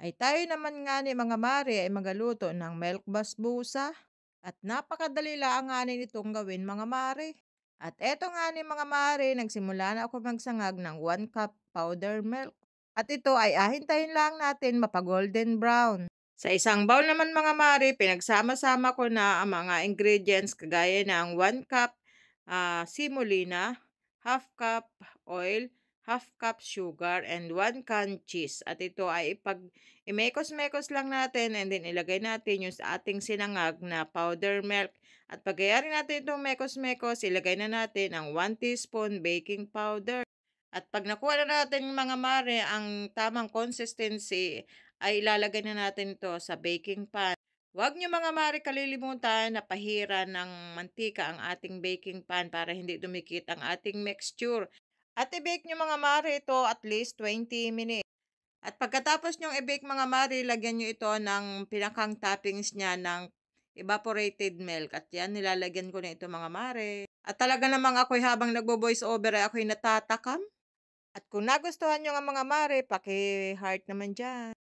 Ay tayo naman nga ni mga mare ay magaluto ng milk basbusa at napakadali lang nga ni itong gawin mga mare. At eto nga ni mga mare, nagsimula na ako magsangag ng 1 cup powder milk. At ito ay ahintayin lang natin mapa-golden brown. Sa isang bowl naman mga mare, pinagsama-sama ko na ang mga ingredients kagaya ng 1 cup simulina, half cup oil, half cup sugar, and 1 can cheese. At ito ay imekos-mekos lang natin and then ilagay natin yung sa ating sinangag na powder milk. At pagkayari natin itong mekos-mekos, ilagay na natin ang 1 teaspoon baking powder. At pag nakuha na natin mga mare ang tamang consistency, ay ilalagay na natin ito sa baking pan. Huwag niyo mga mare kalilimutan na pahiran ng mantika ang ating baking pan para hindi dumikit ang ating mixture. At i-bake niyo mga mare ito at least 20 minutes. At pagkatapos niyong i-bake mga mare, lagyan niyo ito ng pinakang toppings niya ng evaporated milk. At yan, nilalagyan ko na ito mga mare. At talaga namang ako'y habang nagbo-voice over ay ako'y natatakam. At kung nagustuhan niyo nga mga mare, paki-heart naman dyan.